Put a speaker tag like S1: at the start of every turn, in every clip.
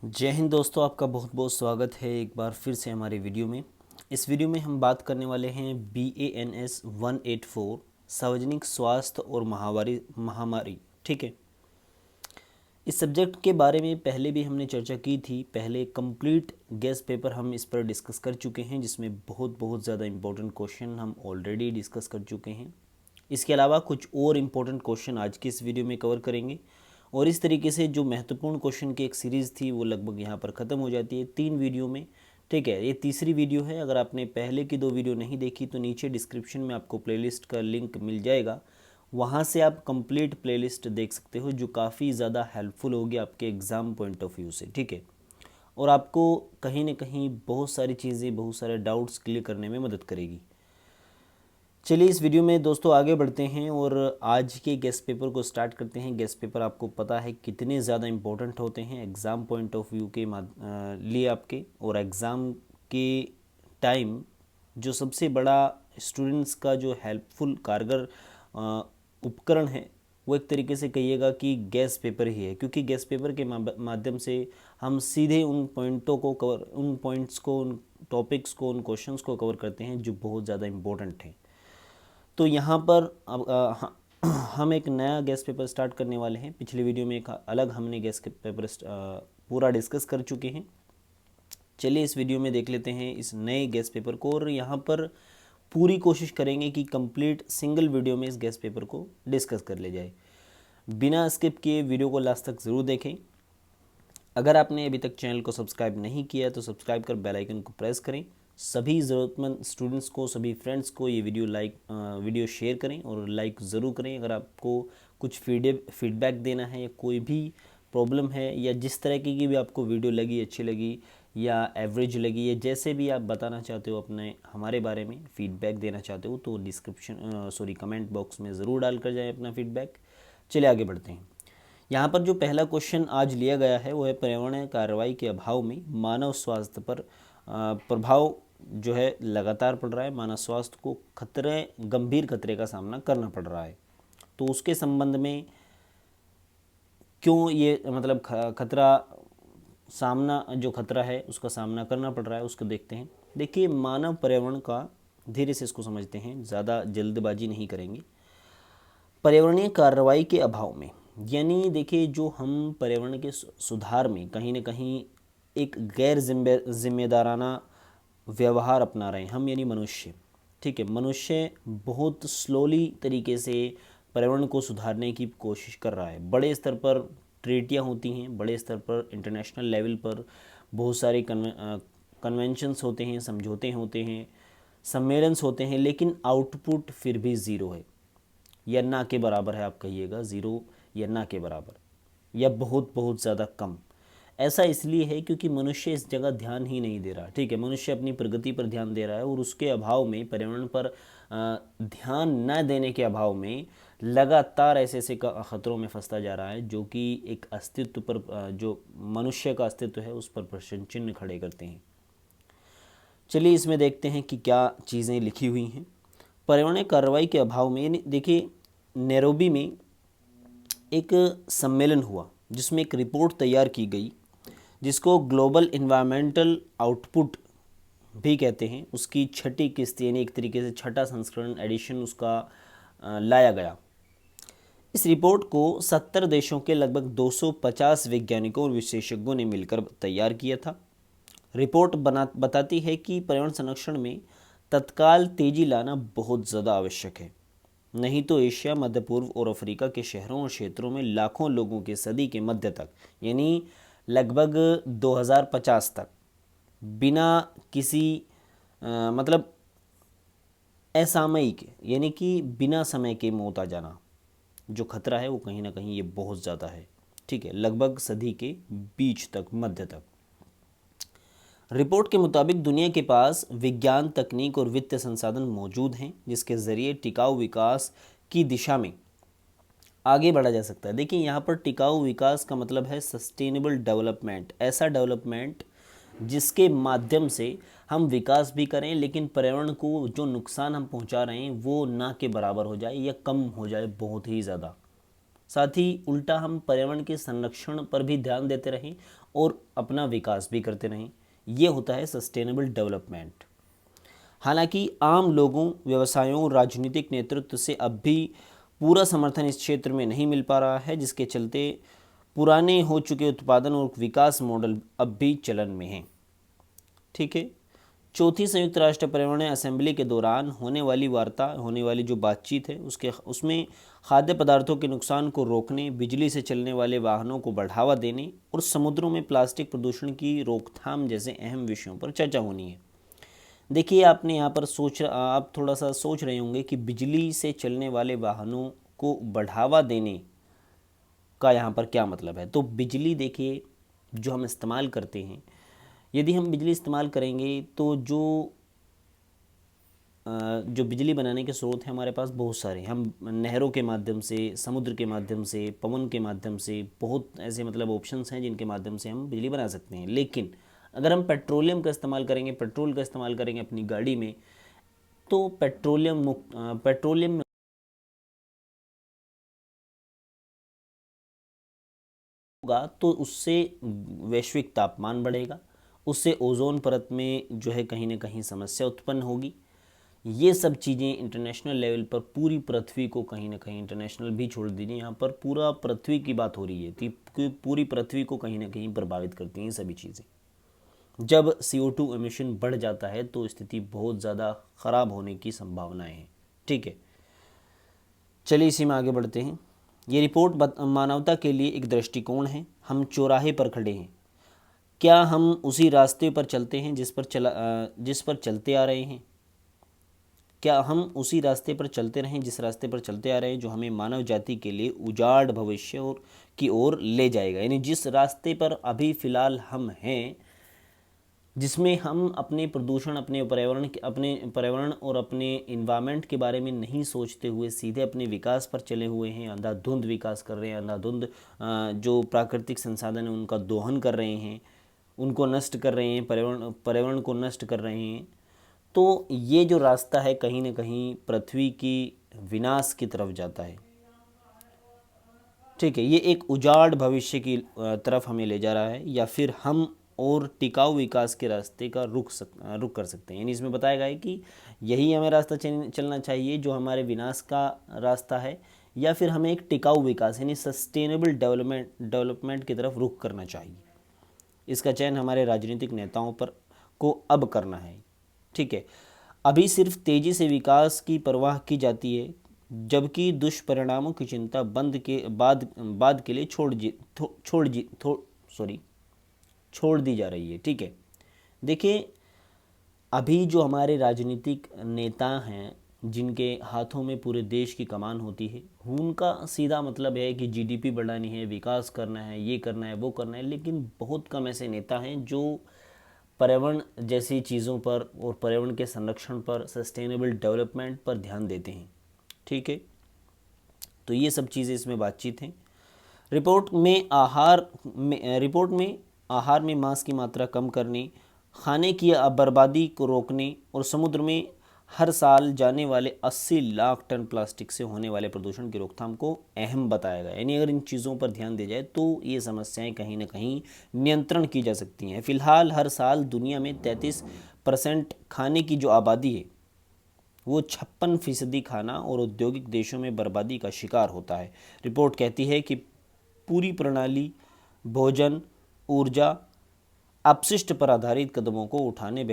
S1: जय हिंद दोस्तों, आपका बहुत बहुत स्वागत है एक बार फिर से हमारे वीडियो में। इस वीडियो में हम बात करने वाले हैं BANS 184 सार्वजनिक स्वास्थ्य और महामारी। ठीक है, इस सब्जेक्ट के बारे में पहले भी हमने चर्चा की थी। पहले कंप्लीट गेस्ट पेपर हम इस पर डिस्कस कर चुके हैं, जिसमें बहुत बहुत ज़्यादा इंपॉर्टेंट क्वेश्चन हम ऑलरेडी डिस्कस कर चुके हैं। इसके अलावा कुछ और इम्पोर्टेंट क्वेश्चन आज की इस वीडियो में कवर करेंगे, और इस तरीके से जो महत्वपूर्ण क्वेश्चन की एक सीरीज़ थी वो लगभग यहाँ पर ख़त्म हो जाती है 3 वीडियो में। ठीक है, ये तीसरी वीडियो है। अगर आपने पहले की 2 वीडियो नहीं देखी तो नीचे डिस्क्रिप्शन में आपको प्लेलिस्ट का लिंक मिल जाएगा, वहाँ से आप कंप्लीट प्लेलिस्ट देख सकते हो, जो काफ़ी ज़्यादा हेल्पफुल होगी आपके एग्ज़ाम पॉइंट ऑफ व्यू से। ठीक है, और आपको कहीं ना कहीं बहुत सारी चीज़ें, बहुत सारे डाउट्स क्लियर करने में मदद करेगी। चलिए इस वीडियो में दोस्तों आगे बढ़ते हैं और आज के गेस्ट पेपर को स्टार्ट करते हैं। गेस्ट पेपर आपको पता है कितने ज़्यादा इम्पोर्टेंट होते हैं एग्ज़ाम पॉइंट ऑफ व्यू के लिए आपके, और एग्ज़ाम के टाइम जो सबसे बड़ा स्टूडेंट्स का जो हेल्पफुल कारगर उपकरण है वो एक तरीके से कहिएगा कि गेस्ट पेपर ही है, क्योंकि गेस्ट पेपर के माध्यम से हम सीधे उन पॉइंटों को कवर, उन पॉइंट्स को, उन टॉपिक्स को, उन क्वेश्चंस को कवर करते हैं जो बहुत ज़्यादा इम्पोर्टेंट हैं। तो यहाँ पर अब हम एक नया गेस्ट पेपर स्टार्ट करने वाले हैं। पिछली वीडियो में एक अलग हमने गेस्ट पेपर पूरा डिस्कस कर चुके हैं। चलिए इस वीडियो में देख लेते हैं इस नए गेस्ट पेपर को, और यहाँ पर पूरी कोशिश करेंगे कि कंप्लीट सिंगल वीडियो में इस गेस्ट पेपर को डिस्कस कर ले जाए। बिना स्किप किए वीडियो को लास्ट तक ज़रूर देखें। अगर आपने अभी तक चैनल को सब्सक्राइब नहीं किया तो सब्सक्राइब कर बेल आइकन को प्रेस करें। सभी ज़रूरतमंद स्टूडेंट्स को, सभी फ्रेंड्स को ये वीडियो शेयर करें और लाइक ज़रूर करें। अगर आपको कुछ फीडबैक देना है या कोई भी प्रॉब्लम है या जिस तरह की भी आपको वीडियो लगी, अच्छी लगी या एवरेज लगी, या जैसे भी आप बताना चाहते हो अपने हमारे बारे में फीडबैक देना चाहते हो, तो कमेंट बॉक्स में ज़रूर डाल कर जाएँ अपना फीडबैक। चलिए आगे बढ़ते हैं। यहाँ पर जो पहला क्वेश्चन आज लिया गया है वो है पर्यावरणीय कार्रवाई के अभाव में मानव स्वास्थ्य पर प्रभाव जो है लगातार पड़ रहा है। मानव स्वास्थ्य को गंभीर खतरे का सामना करना पड़ रहा है। तो उसके संबंध में क्यों ये मतलब खतरा है उसका सामना करना पड़ रहा है, उसको देखते हैं। देखिए, मानव पर्यावरण का, धीरे से इसको समझते हैं, ज़्यादा जल्दबाजी नहीं करेंगे। पर्यावरणीय कार्रवाई के अभाव में यानी देखिए, जो हम पर्यावरण के सुधार में कहीं ना कहीं एक गैर जिम्मेदाराना व्यवहार अपना रहे हैं हम, यानी मनुष्य। ठीक है, मनुष्य बहुत स्लोली तरीके से पर्यावरण को सुधारने की कोशिश कर रहा है। बड़े स्तर पर ट्रीटियाँ होती हैं, बड़े स्तर पर इंटरनेशनल लेवल पर बहुत सारे कन्वेंशंस होते हैं, समझौते होते हैं, सम्मेलन्स होते हैं, लेकिन आउटपुट फिर भी ज़ीरो है या ना के बराबर है। आप कहिएगा ज़ीरो या ना के बराबर, या बहुत बहुत ज़्यादा कम। ऐसा इसलिए है क्योंकि मनुष्य इस जगह ध्यान ही नहीं दे रहा। ठीक है, मनुष्य अपनी प्रगति पर ध्यान दे रहा है, और उसके अभाव में, पर्यावरण पर ध्यान न देने के अभाव में लगातार ऐसे ऐसे खतरों में फंसता जा रहा है, जो कि एक अस्तित्व पर, जो मनुष्य का अस्तित्व है उस पर प्रश्न चिन्ह खड़े करते हैं। चलिए इसमें देखते हैं कि क्या चीज़ें लिखी हुई हैं। पर्यावरणीय कार्रवाई के अभाव में, देखिए, नैरोबी में एक सम्मेलन हुआ जिसमें एक रिपोर्ट तैयार की गई, जिसको ग्लोबल इन्वायरमेंटल आउटपुट भी कहते हैं। उसकी छठी किस्त, यानी एक तरीके से छठा संस्करण, एडिशन उसका लाया गया। इस रिपोर्ट को 70 देशों के लगभग 250 वैज्ञानिकों और विशेषज्ञों ने मिलकर तैयार किया था। रिपोर्ट बताती है कि पर्यावरण संरक्षण में तत्काल तेजी लाना बहुत ज़्यादा आवश्यक है, नहीं तो एशिया, मध्य पूर्व और अफ्रीका के शहरों और क्षेत्रों में लाखों लोगों के सदी के मध्य तक, यानी लगभग 2050 तक, बिना किसी मतलब असामयिक, यानी कि बिना समय के मौत आ जाना, जो खतरा है वो कहीं ना कहीं ये बहुत ज़्यादा है। ठीक है, लगभग सदी के बीच तक, मध्य तक। रिपोर्ट के मुताबिक दुनिया के पास विज्ञान, तकनीक और वित्तीय संसाधन मौजूद हैं, जिसके ज़रिए टिकाऊ विकास की दिशा में आगे बढ़ा जा सकता है। देखिए, यहाँ पर टिकाऊ विकास का मतलब है सस्टेनेबल डेवलपमेंट, ऐसा डेवलपमेंट जिसके माध्यम से हम विकास भी करें, लेकिन पर्यावरण को जो नुकसान हम पहुँचा रहे हैं वो ना के बराबर हो जाए या कम हो जाए बहुत ही ज़्यादा। साथ ही उल्टा हम पर्यावरण के संरक्षण पर भी ध्यान देते रहें और अपना विकास भी करते रहें। ये होता है सस्टेनेबल डेवलपमेंट। हालांकि आम लोगों, व्यवसायों और राजनीतिक नेतृत्व से अब भी पूरा समर्थन इस क्षेत्र में नहीं मिल पा रहा है, जिसके चलते पुराने हो चुके उत्पादन और विकास मॉडल अब भी चलन में हैं। ठीक है। चौथी संयुक्त राष्ट्र पर्यावरण असेंबली के दौरान होने वाली जो बातचीत है उसमें खाद्य पदार्थों के नुकसान को रोकने, बिजली से चलने वाले वाहनों को बढ़ावा देने और समुद्रों में प्लास्टिक प्रदूषण की रोकथाम जैसे अहम विषयों पर चर्चा होनी है। देखिए, आपने यहाँ पर आप थोड़ा सा सोच रहे होंगे कि बिजली से चलने वाले वाहनों को बढ़ावा देने का यहाँ पर क्या मतलब है। तो बिजली, देखिए, जो हम इस्तेमाल करते हैं, यदि हम बिजली इस्तेमाल करेंगे तो जो बिजली बनाने के स्रोत हैं हमारे पास बहुत सारे हैं। हम नहरों के माध्यम से, समुद्र के माध्यम से, पवन के माध्यम से, बहुत ऐसे मतलब ऑप्शंस हैं जिनके माध्यम से हम बिजली बना सकते हैं। लेकिन अगर हम पेट्रोलियम का इस्तेमाल करेंगे, पेट्रोल का इस्तेमाल करेंगे अपनी गाड़ी में, तो पेट्रोलियम में होगा तो उससे वैश्विक तापमान बढ़ेगा, उससे ओजोन परत में जो है कहीं ना कहीं समस्या उत्पन्न होगी। ये सब चीज़ें इंटरनेशनल लेवल पर पूरी पृथ्वी को कहीं ना कहीं, इंटरनेशनल भी छोड़ दीजिए, यहाँ पर पूरा पृथ्वी की बात हो रही है कि पूरी पृथ्वी को कहीं ना कहीं प्रभावित करती हैं ये सभी चीज़ें। जब CO2 एमिशन बढ़ जाता है तो स्थिति बहुत ज़्यादा ख़राब होने की संभावनाएं हैं। ठीक है, चलिए इसी में आगे बढ़ते हैं। ये रिपोर्ट मानवता के लिए एक दृष्टिकोण है। हम चौराहे पर खड़े हैं, क्या हम उसी रास्ते पर चलते हैं जिस पर चलते आ रहे हैं? क्या हम उसी रास्ते पर चलते रहें जिस रास्ते पर चलते आ रहे हैं, जो हमें मानव जाति के लिए उजाड़ भविष्य की ओर ले जाएगा? यानी जिस रास्ते पर अभी फ़िलहाल हम हैं, जिसमें हम अपने प्रदूषण, अपने पर्यावरण और अपने इन्वायरमेंट के बारे में नहीं सोचते हुए सीधे अपने विकास पर चले हुए हैं, अंधाधुंध विकास कर रहे हैं, अंधाधुंध जो प्राकृतिक संसाधन है उनका दोहन कर रहे हैं, उनको नष्ट कर रहे हैं, पर्यावरण को नष्ट कर रहे हैं। तो ये जो रास्ता है कहीं ना कहीं पृथ्वी की विनाश की तरफ जाता है। ठीक है, ये एक उजाड़ भविष्य की तरफ हमें ले जा रहा है, या फिर हम और टिकाऊ विकास के रास्ते का रुख कर सकते हैं। यानी इसमें बताया गया है कि यही हमें रास्ता चलना चाहिए जो हमारे विनाश का रास्ता है, या फिर हमें एक टिकाऊ विकास यानी सस्टेनेबल डेवलपमेंट की तरफ रुख करना चाहिए। इसका चयन हमारे राजनीतिक नेताओं पर को अब करना है। ठीक है, अभी सिर्फ तेज़ी से विकास की परवाह की जाती है, जबकि दुष्परिणामों की चिंता बाद के लिए छोड़ दी जा रही है। ठीक है, देखिए, अभी जो हमारे राजनीतिक नेता हैं जिनके हाथों में पूरे देश की कमान होती है, उनका सीधा मतलब है कि GDP बढ़ानी है, विकास करना है, ये करना है, वो करना है। लेकिन बहुत कम ऐसे नेता हैं जो पर्यावरण जैसी चीज़ों पर और पर्यावरण के संरक्षण पर, सस्टेनेबल डेवलपमेंट पर ध्यान देते हैं। ठीक है, तो ये सब चीज़ें इसमें बातचीत हैं। रिपोर्ट में आहार में मांस की मात्रा कम करने, खाने की बर्बादी को रोकने और समुद्र में हर साल जाने वाले 80 लाख टन प्लास्टिक से होने वाले प्रदूषण की रोकथाम को अहम बताया गया। यानी अगर इन चीज़ों पर ध्यान दिया जाए तो ये समस्याएं कहीं ना कहीं नियंत्रण की जा सकती हैं। फ़िलहाल हर साल दुनिया में 33% खाने की जो आबादी है वो 56% खाना और औद्योगिक देशों में बर्बादी का शिकार होता है। रिपोर्ट कहती है कि पूरी प्रणाली भोजन, ऊर्जा, अपशिष्ट पर आधारित कदमों को उठाना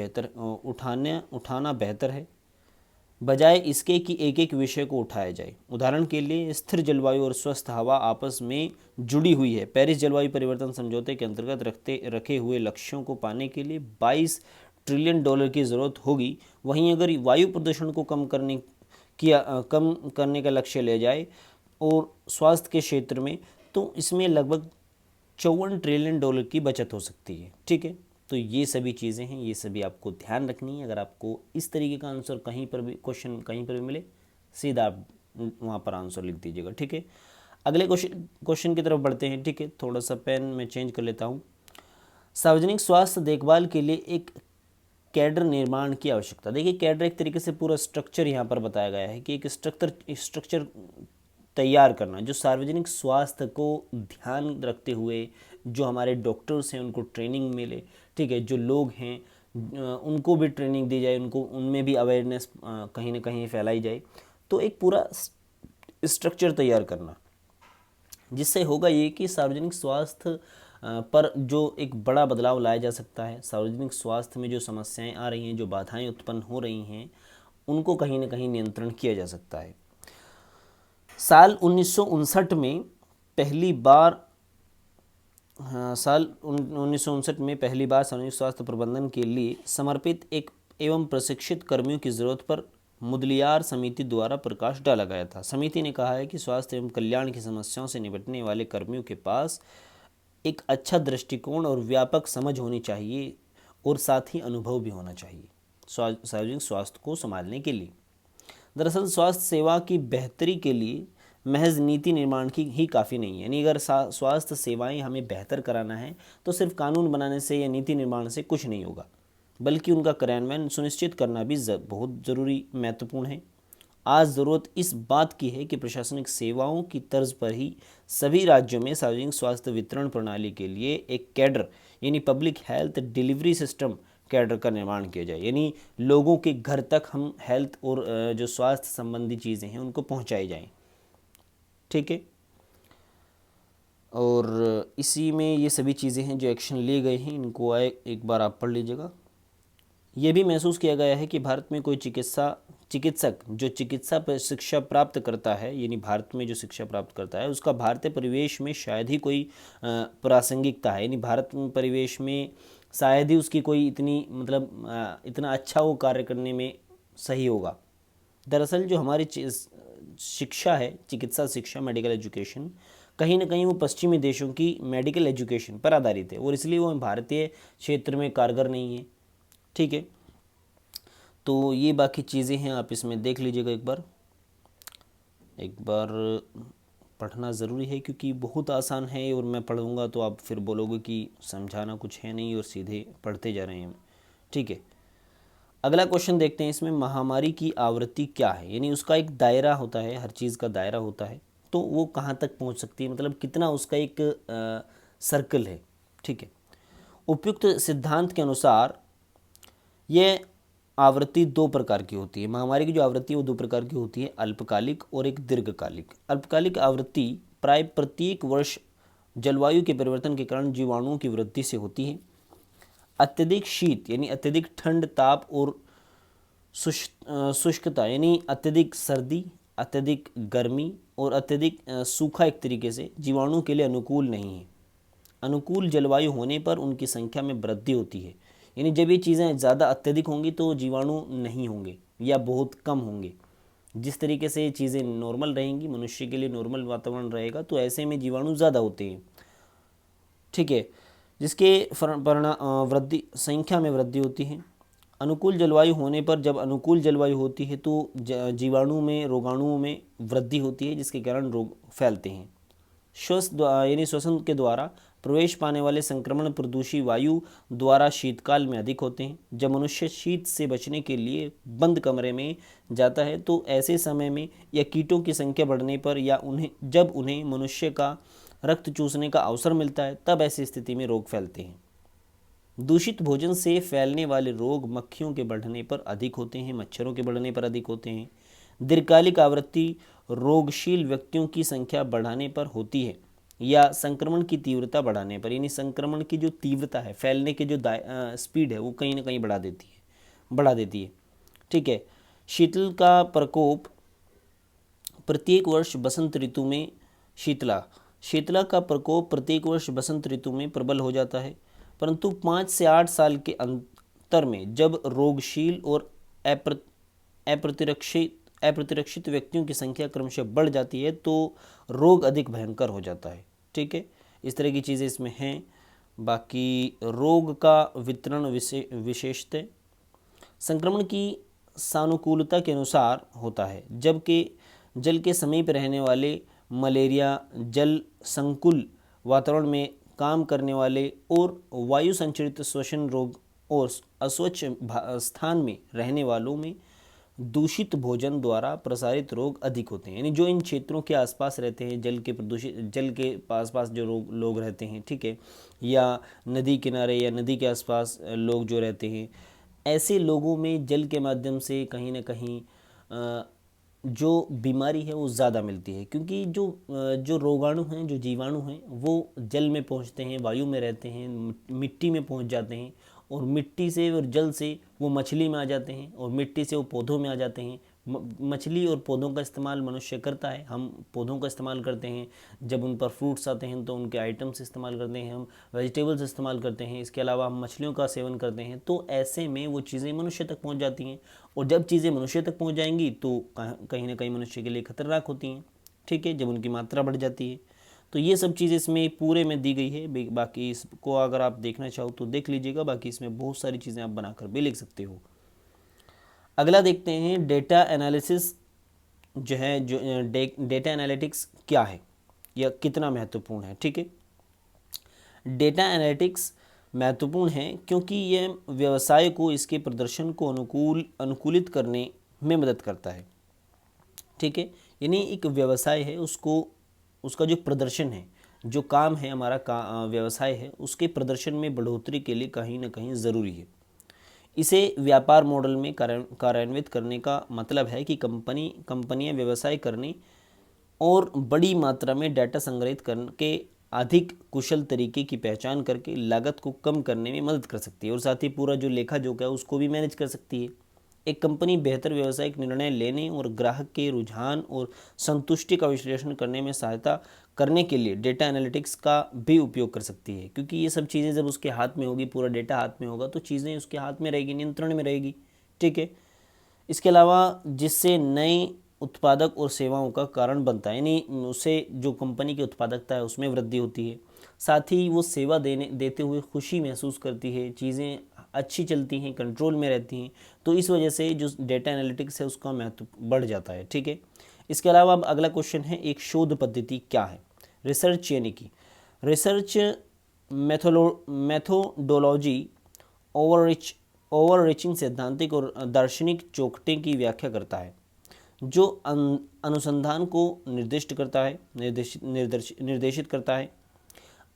S1: बेहतर है, बजाय इसके कि एक एक विषय को उठाया जाए। उदाहरण के लिए, स्थिर जलवायु और स्वस्थ हवा आपस में जुड़ी हुई है। पेरिस जलवायु परिवर्तन समझौते के अंतर्गत रखे हुए लक्ष्यों को पाने के लिए $22 ट्रिलियन की ज़रूरत होगी। वहीं अगर वायु प्रदूषण को कम करने का लक्ष्य लिया जाए और स्वास्थ्य के क्षेत्र में, तो इसमें लगभग $54 ट्रिलियन की बचत हो सकती है। ठीक है, तो ये सभी चीज़ें हैं, ये सभी आपको ध्यान रखनी है। अगर आपको इस तरीके का आंसर क्वेश्चन कहीं पर भी मिले, सीधा आप वहाँ पर आंसर लिख दीजिएगा। ठीक है, अगले क्वेश्चन की तरफ बढ़ते हैं। ठीक है, थोड़ा सा पेन में चेंज कर लेता हूँ। सार्वजनिक स्वास्थ्य देखभाल के लिए एक कैडर निर्माण की आवश्यकता। देखिए, कैडर एक तरीके से पूरा स्ट्रक्चर यहाँ पर बताया गया है कि एक स्ट्रक्चर तैयार करना, जो सार्वजनिक स्वास्थ्य को ध्यान रखते हुए जो हमारे डॉक्टर्स हैं उनको ट्रेनिंग मिले, ठीक है, जो लोग हैं उनको भी ट्रेनिंग दी जाए, उनको उनमें भी अवेयरनेस कहीं ना कहीं फैलाई जाए। तो एक पूरा स्ट्रक्चर तैयार करना, जिससे होगा ये कि सार्वजनिक स्वास्थ्य पर जो एक बड़ा बदलाव लाया जा सकता है। सार्वजनिक स्वास्थ्य में जो समस्याएं आ रही हैं, जो बाधाएं उत्पन्न हो रही हैं, उनको कहीं ना कहीं नियंत्रण किया जा सकता है। साल 1959 में पहली बार साल 1959 में पहली बार सार्वजनिक स्वास्थ्य प्रबंधन के लिए समर्पित एक एवं प्रशिक्षित कर्मियों की जरूरत पर मुदलियार समिति द्वारा प्रकाश डाला गया था। समिति ने कहा है कि स्वास्थ्य एवं कल्याण की समस्याओं से निपटने वाले कर्मियों के पास एक अच्छा दृष्टिकोण और व्यापक समझ होनी चाहिए और साथ ही अनुभव भी होना चाहिए सार्वजनिक स्वास्थ्य को संभालने के लिए। दरअसल स्वास्थ्य सेवा की बेहतरी के लिए महज नीति निर्माण की ही काफ़ी नहीं है। यानी अगर स्वास्थ्य सेवाएं हमें बेहतर कराना है तो सिर्फ कानून बनाने से या नीति निर्माण से कुछ नहीं होगा, बल्कि उनका कार्यान्वयन सुनिश्चित करना भी बहुत ज़रूरी महत्वपूर्ण है। आज ज़रूरत इस बात की है कि प्रशासनिक सेवाओं की तर्ज पर ही सभी राज्यों में सार्वजनिक स्वास्थ्य वितरण प्रणाली के लिए एक कैडर यानी public health delivery system cadre का निर्माण किया जाए। यानी लोगों के घर तक हम हेल्थ और जो स्वास्थ्य संबंधी चीज़ें हैं उनको पहुंचाई जाएं, ठीक है। और इसी में ये सभी चीज़ें हैं जो एक्शन लिए गए हैं, इनको एक बार आप पढ़ लीजिएगा। ये भी महसूस किया गया है कि भारत में कोई चिकित्सक जो चिकित्सा शिक्षा प्राप्त करता है, यानी भारत में जो शिक्षा प्राप्त करता है, उसका भारतीय परिवेश में शायद ही कोई प्रासंगिकता है। यानी भारत में परिवेश में शायद ही उसकी कोई इतनी इतना अच्छा वो कार्य करने में सही होगा। दरअसल जो हमारी शिक्षा है, चिकित्सा शिक्षा, मेडिकल एजुकेशन, कहीं ना कहीं वो पश्चिमी देशों की मेडिकल एजुकेशन पर आधारित है और इसलिए वो भारतीय क्षेत्र में कारगर नहीं है, ठीक है। तो ये बाकी चीज़ें हैं, आप इसमें देख लीजिएगा एक बार पढ़ना ज़रूरी है क्योंकि बहुत आसान है और मैं पढ़ूंगा तो आप फिर बोलोगे कि समझाना कुछ है नहीं और सीधे पढ़ते जा रहे हैं, ठीक है। अगला क्वेश्चन देखते हैं। इसमें महामारी की आवृत्ति क्या है, यानी उसका एक दायरा होता है, हर चीज़ का दायरा होता है, तो वो कहाँ तक पहुँच सकती है, मतलब कितना उसका एक सर्कल है, ठीक है। उपयुक्त सिद्धांत के अनुसार ये आवृत्ति दो प्रकार की होती है। महामारी की जो आवृत्ति है वो दो प्रकार की होती है, अल्पकालिक और एक दीर्घकालिक। अल्पकालिक आवृत्ति प्राय प्रत्येक वर्ष जलवायु के परिवर्तन के कारण जीवाणुओं की वृद्धि से होती है। अत्यधिक शीत यानी अत्यधिक ठंड, ताप और शुष्कता यानी अत्यधिक सर्दी, अत्यधिक गर्मी और अत्यधिक सूखा एक तरीके से जीवाणु के लिए अनुकूल नहीं है। अनुकूल जलवायु होने पर उनकी संख्या में वृद्धि होती है। यानी जब ये चीज़ें ज़्यादा अत्यधिक होंगी तो जीवाणु नहीं होंगे या बहुत कम होंगे। जिस तरीके से ये चीज़ें नॉर्मल रहेंगी, मनुष्य के लिए नॉर्मल वातावरण रहेगा, तो ऐसे में जीवाणु ज़्यादा होते हैं, ठीक है, जिसके वृद्धि संख्या में वृद्धि होती है। अनुकूल जलवायु होने पर, जब अनुकूल जलवायु होती है तो जीवाणु में, रोगाणुओं में वृद्धि होती है, जिसके कारण रोग फैलते हैं। श्वसन के द्वारा प्रवेश पाने वाले संक्रमण प्रदूषी वायु द्वारा शीतकाल में अधिक होते हैं। जब मनुष्य शीत से बचने के लिए बंद कमरे में जाता है तो ऐसे समय में या कीटों की संख्या बढ़ने पर या जब उन्हें मनुष्य का रक्त चूसने का अवसर मिलता है, तब ऐसी स्थिति में रोग फैलते हैं। दूषित भोजन से फैलने वाले रोग मक्खियों के बढ़ने पर अधिक होते हैं, मच्छरों के बढ़ने पर अधिक होते हैं। दीर्घकालिक आवृत्ति रोगशील व्यक्तियों की संख्या बढ़ाने पर होती है या संक्रमण की तीव्रता बढ़ाने पर, यानी संक्रमण की जो तीव्रता है, फैलने की जो स्पीड है, वो कहीं ना कहीं बढ़ा देती है, ठीक है। शीतल का प्रकोप प्रत्येक वर्ष बसंत ऋतु में शीतला का प्रकोप प्रत्येक वर्ष बसंत ऋतु में प्रबल हो जाता है, परंतु 5 से 8 साल के अंतर में जब रोगशील और अप्रतिरक्षित व्यक्तियों की संख्या क्रमशः बढ़ जाती है तो रोग अधिक भयंकर हो जाता है, ठीक है। इस तरह की चीज़ें इसमें हैं। बाकी रोग का वितरण विशेषतः संक्रमण की सानुकूलता के अनुसार होता है, जबकि जल के समीप रहने वाले, मलेरिया, जल संकुल वातावरण में काम करने वाले और वायु संचरित श्वसन रोग और अस्वच्छ स्थान में रहने वालों में दूषित भोजन द्वारा प्रसारित रोग अधिक होते हैं। यानी जो इन क्षेत्रों के आसपास रहते हैं, जल के आसपास जो लोग रहते हैं, ठीक है, या नदी किनारे या नदी के आसपास लोग जो रहते हैं, ऐसे लोगों में जल के माध्यम से कहीं ना कहीं जो बीमारी है वो ज़्यादा मिलती है, क्योंकि जो रोगाणु हैं, जो जीवाणु हैं, वो जल में पहुंचते हैं, वायु में रहते हैं, मिट्टी में पहुंच जाते हैं, और मिट्टी से और जल से वो मछली में आ जाते हैं, और मिट्टी से वो पौधों में आ जाते हैं। मछली और पौधों का इस्तेमाल मनुष्य करता है, हम पौधों का इस्तेमाल करते हैं, जब उन पर फ्रूट्स आते हैं तो उनके आइटम्स इस्तेमाल करते हैं, हम वेजिटेबल्स इस्तेमाल करते हैं, इसके अलावा हम मछलियों का सेवन करते हैं। तो ऐसे में वो चीज़ें मनुष्य तक पहुंच जाती हैं, और जब चीज़ें मनुष्य तक पहुंच जाएंगी तो कहीं ना कहीं मनुष्य के लिए खतरनाक होती हैं, ठीक है, जब उनकी मात्रा बढ़ जाती है। तो ये सब चीज़ इसमें पूरे में दी गई है। बाकी इसको अगर आप देखना चाहो तो देख लीजिएगा, बाकी इसमें बहुत सारी चीज़ें आप बनाकर भी लिख सकते हो। अगला देखते हैं डेटा एनालिसिस जो है, जो डेटा एनालिटिक्स क्या है या कितना महत्वपूर्ण है, ठीक है। डेटा एनालिटिक्स महत्वपूर्ण है क्योंकि यह व्यवसाय को इसके प्रदर्शन को अनुकूलित करने में मदद करता है, ठीक है। यानी एक व्यवसाय है, उसका जो प्रदर्शन है, जो काम है हमारा व्यवसाय है, उसके प्रदर्शन में बढ़ोतरी के लिए कहीं ना कहीं ज़रूरी है। इसे व्यापार मॉडल में कार्यान्वित करने का मतलब है कि कंपनियां व्यवसाय करने और बड़ी मात्रा में डाटा संग्रहित करके अधिक कुशल तरीके की पहचान करके लागत को कम करने में मदद कर सकती है, और साथ ही पूरा जो लेखा जोखा है उसको भी मैनेज कर सकती है। एक कंपनी बेहतर व्यावसायिक निर्णय लेने और ग्राहक के रुझान और संतुष्टि का विश्लेषण करने में सहायता करने के लिए डेटा एनालिटिक्स का भी उपयोग कर सकती है, क्योंकि ये सब चीज़ें जब उसके हाथ में होगी, पूरा डेटा हाथ में होगा, तो चीज़ें उसके हाथ में रहेगी, नियंत्रण में रहेगी, ठीक है। इसके अलावा जिससे नए उत्पादक और सेवाओं का कारण बनता है, यानी उससे जो कंपनी की उत्पादकता है उसमें वृद्धि होती है, साथ ही वो सेवा देते हुए खुशी महसूस करती है, चीज़ें अच्छी चलती हैं, कंट्रोल में रहती हैं। तो इस वजह से जो डेटा एनालिटिक्स है उसका महत्व बढ़ जाता है, ठीक है। इसके अलावा अब अगला क्वेश्चन है, एक शोध पद्धति क्या है। रिसर्च यानी कि रिसर्च मेथोडोलॉजी ओवररीचिंग सैद्धांतिक और दार्शनिक चौखटे की व्याख्या करता है, जो अनुसंधान को निर्दिष्ट करता है, निर्देशित करता है।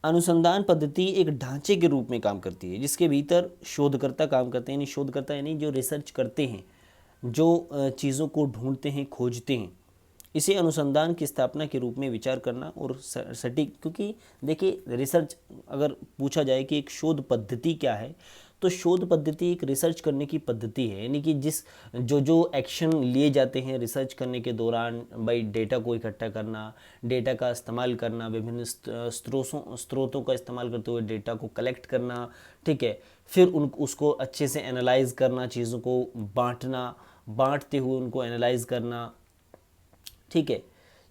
S1: अनुसंधान पद्धति एक ढांचे के रूप में काम करती है, जिसके भीतर शोधकर्ता काम करते हैं, यानी शोधकर्ता यानी जो रिसर्च करते हैं, जो चीज़ों को ढूंढते हैं, खोजते हैं। इसे अनुसंधान की स्थापना के रूप में विचार करना और सटीक, क्योंकि देखिए रिसर्च अगर पूछा जाए कि एक शोध पद्धति क्या है, तो शोध पद्धति एक रिसर्च करने की पद्धति है, यानी कि जो एक्शन लिए जाते हैं रिसर्च करने के दौरान, भाई डेटा को इकट्ठा करना, डेटा का इस्तेमाल करना, विभिन्न स्रोतों का इस्तेमाल करते हुए डेटा को कलेक्ट करना, ठीक है, फिर उसको अच्छे से एनालाइज करना, चीज़ों को बांटते हुए उनको एनालाइज करना, ठीक है।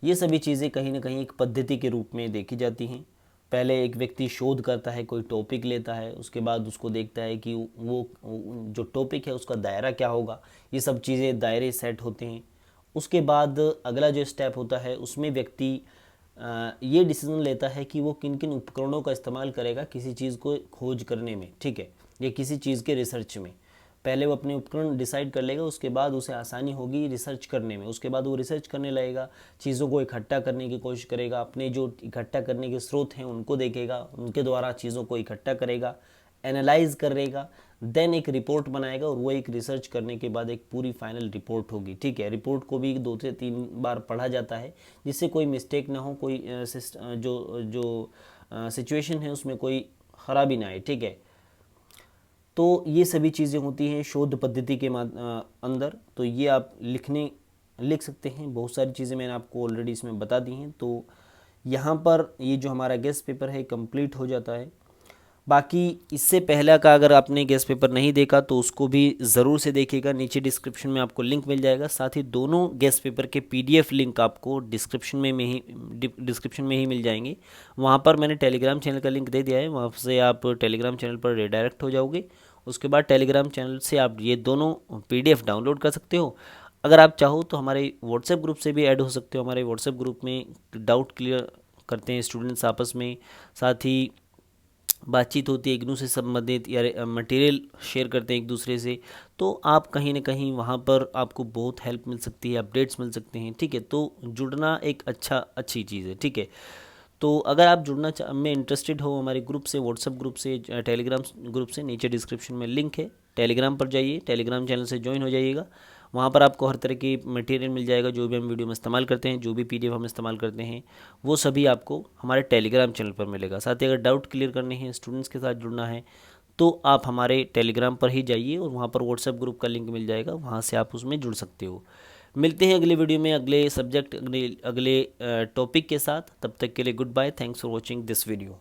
S1: ये सभी चीज़ें कहीं ना कहीं एक पद्धति के रूप में देखी जाती हैं। पहले एक व्यक्ति शोध करता है, कोई टॉपिक लेता है, उसके बाद उसको देखता है कि वो जो टॉपिक है उसका दायरा क्या होगा, ये सब चीज़ें दायरे सेट होते हैं। उसके बाद अगला जो स्टेप होता है उसमें व्यक्ति ये डिसीजन लेता है कि वो किन किन उपकरणों का इस्तेमाल करेगा किसी चीज़ को खोज करने में, ठीक है, या किसी चीज़ के रिसर्च में। पहले वो अपने उपकरण डिसाइड कर लेगा, उसके बाद उसे आसानी होगी रिसर्च करने में। उसके बाद वो रिसर्च करने लगेगा, चीज़ों को इकट्ठा करने की कोशिश करेगा, अपने जो इकट्ठा करने के स्रोत हैं उनको देखेगा, उनके द्वारा चीज़ों को इकट्ठा करेगा, एनालाइज करेगा, देन एक रिपोर्ट बनाएगा, और वो एक रिसर्च करने के बाद एक पूरी फाइनल रिपोर्ट होगी, ठीक है। रिपोर्ट को भी 2 से 3 बार पढ़ा जाता है, जिससे कोई मिस्टेक ना हो, कोई जो सिचुएशन है उसमें कोई खराबी ना आए, ठीक है। तो ये सभी चीज़ें होती हैं शोध पद्धति के अंदर। तो ये आप लिख सकते हैं। बहुत सारी चीज़ें मैंने आपको ऑलरेडी इसमें बता दी हैं। तो यहाँ पर ये जो हमारा गेस्ट पेपर है कंप्लीट हो जाता है। बाकी इससे पहला का अगर आपने गेस्ट पेपर नहीं देखा तो उसको भी ज़रूर से देखिएगा, नीचे डिस्क्रिप्शन में आपको लिंक मिल जाएगा। साथ ही दोनों गेस्ट पेपर के PDF लिंक आपको डिस्क्रिप्शन में ही मिल जाएंगे। वहाँ पर मैंने टेलीग्राम चैनल का लिंक दे दिया है, वहाँ से आप टेलीग्राम चैनल पर रिडायरेक्ट हो जाओगे। उसके बाद टेलीग्राम चैनल से आप ये दोनों PDF डाउनलोड कर सकते हो। अगर आप चाहो तो हमारे व्हाट्सएप ग्रुप से भी ऐड हो सकते हो। हमारे व्हाट्सएप ग्रुप में डाउट क्लियर करते हैं स्टूडेंट्स आपस में, साथ ही बातचीत होती है, एक दूसरे से संबंधित या मटेरियल शेयर करते हैं एक दूसरे से, तो आप कहीं ना कहीं वहाँ पर आपको बहुत हेल्प मिल सकती है, अपडेट्स मिल सकते हैं। ठीक है, तो जुड़ना एक अच्छी चीज़ है। ठीक है, तो अगर आप जुड़ना में इंटरेस्टेड हो हमारे ग्रुप से, व्हाट्सएप ग्रुप से, टेलीग्राम ग्रुप से, नीचे डिस्क्रिप्शन में लिंक है, टेलीग्राम पर जाइए, टेलीग्राम चैनल से ज्वाइन हो जाइएगा। वहाँ पर आपको हर तरह की मटेरियल मिल जाएगा, जो भी हम वीडियो में इस्तेमाल करते हैं, जो भी पीडीएफ हम इस्तेमाल करते हैं, वो सभी आपको हमारे टेलीग्राम चैनल पर मिलेगा। साथ ही अगर डाउट क्लियर करने हैं, स्टूडेंट्स के साथ जुड़ना है, तो आप हमारे टेलीग्राम पर ही जाइए और वहाँ पर व्हाट्सएप ग्रुप का लिंक मिल जाएगा, वहाँ से आप उसमें जुड़ सकते हो। मिलते हैं अगले वीडियो में, अगले सब्जेक्ट, अगले टॉपिक के साथ। तब तक के लिए good bye, thanks for watching this video.